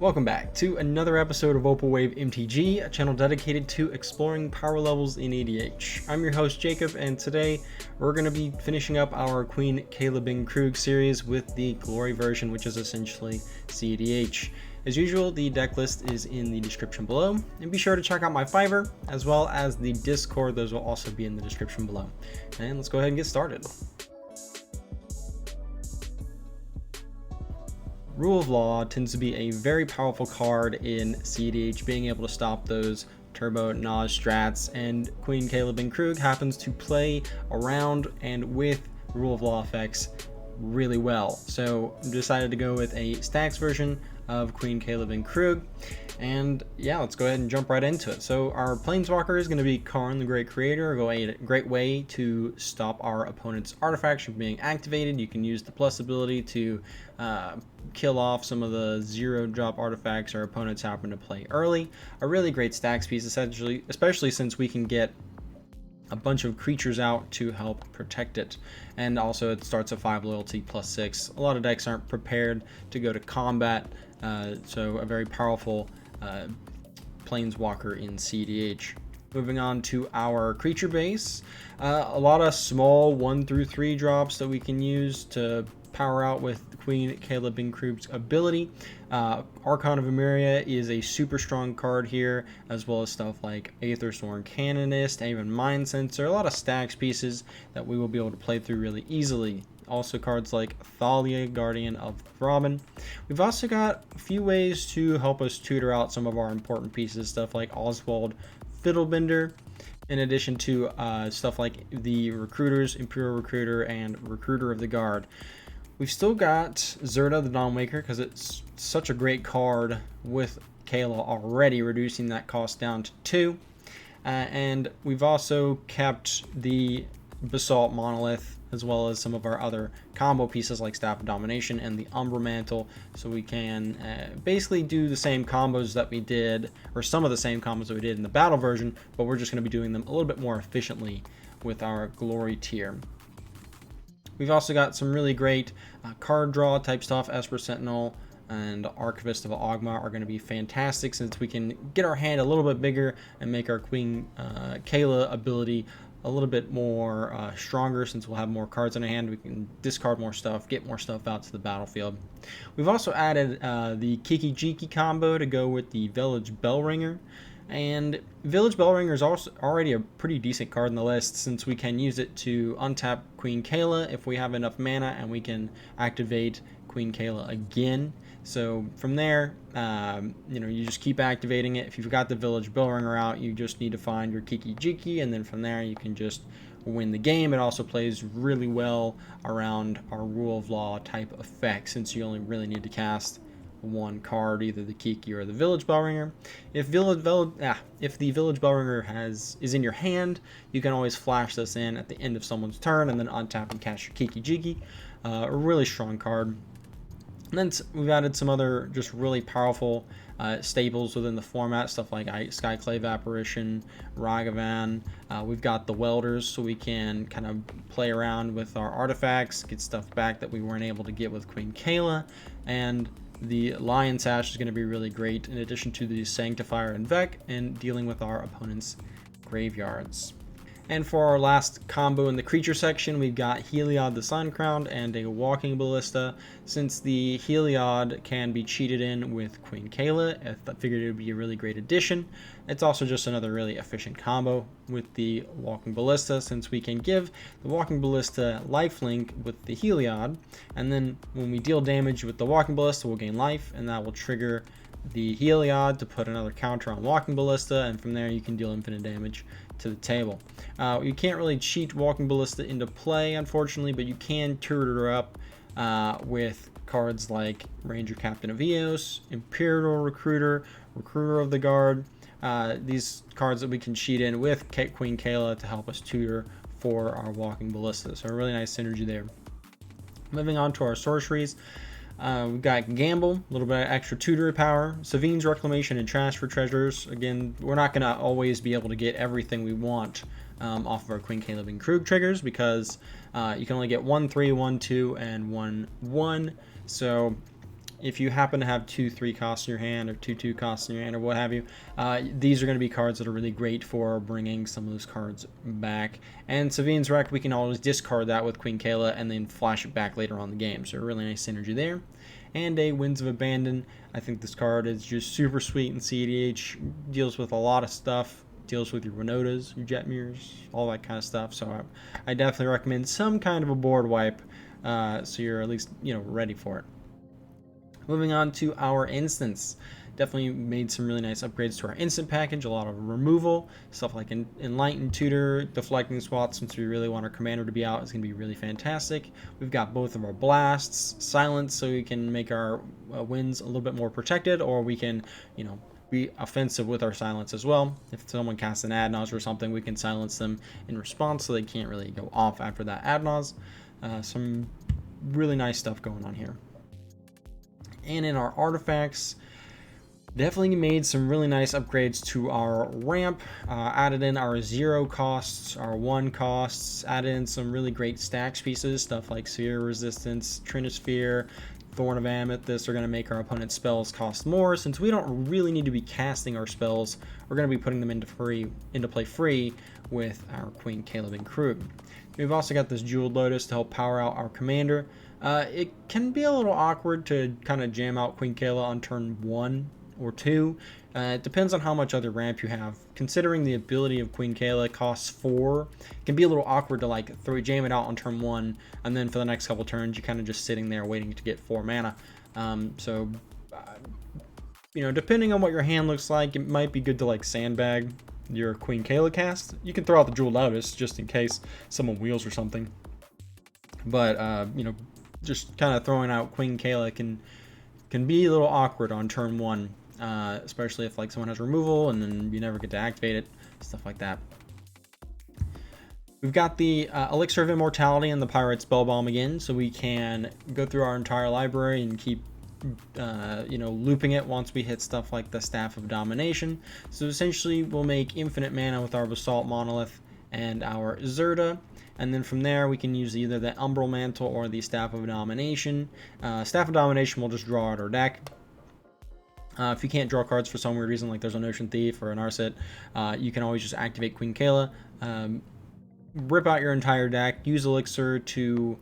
Welcome back to another episode of Opal Wave MTG, a channel dedicated to exploring power levels in EDH. I'm your host Jacob, and today we're going to be finishing up our Queen Kayla Bin-Kroog series with the Glory version, which is essentially CEDH. As usual, the deck list is in the description below, and be sure to check out my Fiverr, as well as the Discord. Those will also be in the description below. And let's go ahead and get started. Rule of Law tends to be a very powerful card in CEDH, being able to stop those turbo Naj strats, and Queen Kayla Bin-Kroog happens to play around and with Rule of Law effects really well. So I decided to go with a Stax version of Queen Kayla Bin-Kroog, and yeah, let's go ahead and jump right into it. So our Planeswalker is going to be Karn the Great Creator, a great way to stop our opponent's artifacts from being activated. You can use the plus ability to kill off some of the zero drop artifacts our opponents happen to play early. A really great Stax piece, essentially, especially since we can get a bunch of creatures out to help protect it. And also it starts at 5 loyalty plus 6. A lot of decks aren't prepared to go to combat, so a very powerful Planeswalker in CEDH. Moving on to our creature base, a lot of small 1 through 3 drops that we can use to power out with Queen Kayla Bin-Kroog's ability. Archon of Emeria is a super strong card here, as well as stuff like Aethersworn Canonist, even Mind Sensor, a lot of Stax pieces that we will be able to play through really easily. Also cards like Thalia, Guardian of Throbbing. We've also got a few ways to help us tutor out some of our important pieces, stuff like Oswald Fiddlebender, in addition to stuff like the Recruiters, Imperial Recruiter, and Recruiter of the Guard. We've still got Zerta the Dawnwaker because it's such a great card with Kayla already, reducing that cost down to 2. And we've also kept the Basalt Monolith, as well as some of our other combo pieces like Staff of Domination and the Umbra Mantle, so we can basically do the same combos that we did, or some of the same combos that we did in the battle version, but we're just going to be doing them a little bit more efficiently with our Glory tier. We've also got some really great card draw type stuff. Esper Sentinel and Archivist of Ogma are going to be fantastic, since we can get our hand a little bit bigger and make our Queen Kayla ability a little bit more stronger, since we'll have more cards in our hand. We can discard more stuff, get more stuff out to the battlefield. We've also added the Kiki Jiki combo to go with the Village Bellringer. And Village Bellringer is also already a pretty decent card in the list, since we can use it to untap Queen Kayla if we have enough mana, and we can activate Queen Kayla again. So from there, you just keep activating it. If you've got the Village Bellringer out, you just need to find your Kiki Jiki, and then from there you can just win the game. It also plays really well around our Rule of Law type effect, since you only really need to cast one card, either the Kiki or the Village Bellringer. If the Village Bellringer is in your hand, you can always flash this in at the end of someone's turn and then untap and cast your Kiki Jiki. A really strong card. And then we've added some other just really powerful staples within the format, stuff like Skyclave Apparition, Ragavan. We've got the Welders, so we can kind of play around with our artifacts, get stuff back that we weren't able to get with Queen Kayla. And the Lion Sash is going to be really great, in addition to the Sanctifier and Vec, and dealing with our opponent's graveyards. And for our last combo in the creature section, we've got Heliod the Suncrowned and a Walking Ballista. Since the Heliod can be cheated in with Queen Kayla, I figured it would be a really great addition. It's also just another really efficient combo with the Walking Ballista, since we can give the Walking Ballista lifelink with the Heliod, and then when we deal damage with the Walking Ballista, we'll gain life, and that will trigger the Heliod to put another counter on Walking Ballista, and from there you can deal infinite damage to the table. You can't really cheat Walking Ballista into play, unfortunately, but you can tutor her up with cards like Ranger Captain of Eos, Imperial Recruiter, Recruiter of the Guard. These cards that we can cheat in with Queen Kayla to help us tutor for our Walking Ballista. So a really nice synergy there. Moving on to our sorceries. We've got Gamble, a little bit of extra tutor power, Savine's Reclamation, and Transfer Treasures. Again, we're not going to always be able to get everything we want off of our Queen Kayla Bin-Kroog triggers, because you can only get 1/3, 1/2, and 1/1. So if you happen to have 2/3 costs in your hand or 2/2 costs in your hand or what have you, these are going to be cards that are really great for bringing some of those cards back. And Savine's Wreck, we can always discard that with Queen Kayla and then flash it back later on in the game. So a really nice synergy there. And a Winds of Abandon. I think this card is just super sweet in CEDH. Deals with a lot of stuff. Deals with your Winotas, your Jetmirs, all that kind of stuff. So I definitely recommend some kind of a board wipe, so you're at least ready for it. Moving on to our instants. Definitely made some really nice upgrades to our instant package. A lot of removal, stuff like Enlightened Tutor, Deflecting Swat, since we really want our commander to be out, is going to be really fantastic. We've got both of our blasts, silence, so we can make our wins a little bit more protected, or we can, be offensive with our silence as well. If someone casts an Adnaz or something, we can silence them in response, so they can't really go off after that Adnaz. Some really nice stuff going on here. And in our artifacts, definitely made some really nice upgrades to our ramp, added in our 0 costs, our 1 costs, added in some really great Stax pieces, stuff like Sphere Resistance, Trinosphere, Thorn of Amethyst are going to make our opponent's spells cost more. Since we don't really need to be casting our spells, we're going to be putting them into play free with our Queen Kayla Bin-Kroog. We've also got this Jeweled Lotus to help power out our commander. It can be a little awkward to kind of jam out Queen Kayla on turn 1 or 2. It depends on how much other ramp you have. Considering the ability of Queen Kayla costs 4, it can be a little awkward to jam it out on turn 1, and then for the next couple turns you're kind of just sitting there waiting to get 4 mana. Depending on what your hand looks like, it might be good to sandbag your Queen Kayla cast. You can throw out the Jeweled Lotus just in case someone wheels or something. But just kind of throwing out Queen Kayla can be a little awkward on turn 1, especially if someone has removal and then you never get to activate it, stuff like that. We've got the Elixir of Immortality and the Pirate Spellbomb again, so we can go through our entire library and keep looping it once we hit stuff like the Staff of Domination. So essentially we'll make infinite mana with our Basalt Monolith and our Zerda, and then from there we can use either the Umbral Mantle or the Staff of Domination. Staff of Domination will just draw out our deck. If you can't draw cards for some weird reason, like there's an Ocean Thief or an Arset, you can always just activate Queen Kayla, rip out your entire deck, use Elixir to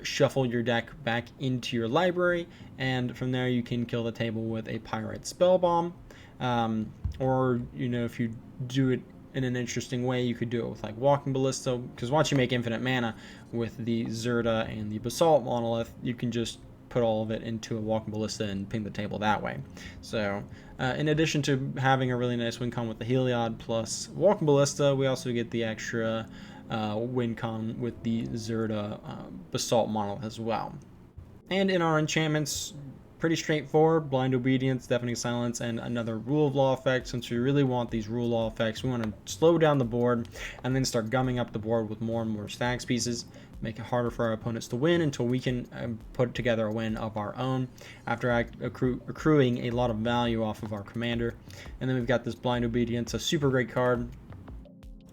shuffle your deck back into your library, and from there you can kill the table with a Pirate Spellbomb. Or if you do it in an interesting way, you could do it with Walking Ballista, because once you make infinite mana with the Zerda and the Basalt Monolith, you can just put all of it into a Walking Ballista and ping the table that way. So in addition to having a really nice win con with the Heliod plus Walking Ballista, we also get the extra win con with the Zerda Basalt Monolith as well. And in our enchantments, pretty straightforward: Blind Obedience, Deafening Silence, and another Rule of Law effect. Since we really want these Rule of Law effects, we want to slow down the board and then start gumming up the board with more and more Stax pieces, make it harder for our opponents to win until we can put together a win of our own after accruing a lot of value off of our commander. And then we've got this Blind Obedience, a super great card.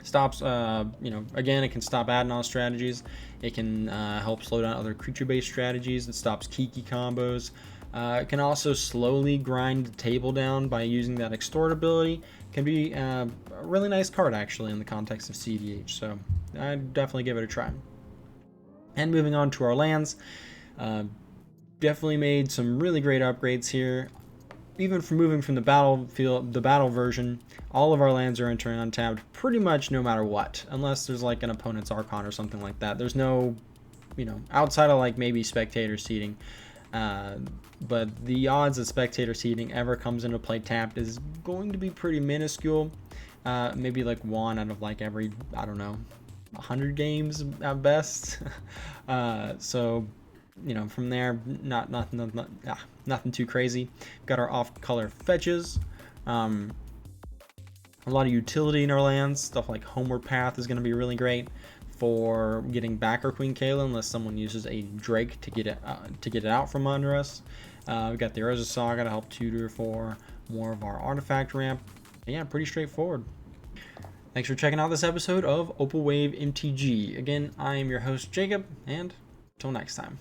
Stops, again, it can stop Adnaz strategies. It can help slow down other creature-based strategies. It stops Kiki combos. It can also slowly grind the table down by using that Extort ability. Can be a really nice card, actually, in the context of CEDH, so I'd definitely give it a try. And moving on to our lands, definitely made some really great upgrades here. Even from moving from the battle version, all of our lands are entering untapped pretty much no matter what, unless there's an opponent's Archon or something like that. There's no, outside of maybe Spectator seeding, but the odds that Spectator seeding ever comes into play tapped is going to be pretty minuscule. Maybe 1 out of every, I don't know, 100 games at best. So from there, nothing too crazy. Got our off-color fetches. A lot of utility in our lands. Stuff like Homeward Path is going to be really great for getting back our Queen Kayla, unless someone uses a Drake to get it out from under us. We've got the Urza Saga to help tutor for more of our artifact ramp. And yeah, pretty straightforward. Thanks for checking out this episode of Opal Wave MTG. Again, I am your host, Jacob, and until next time.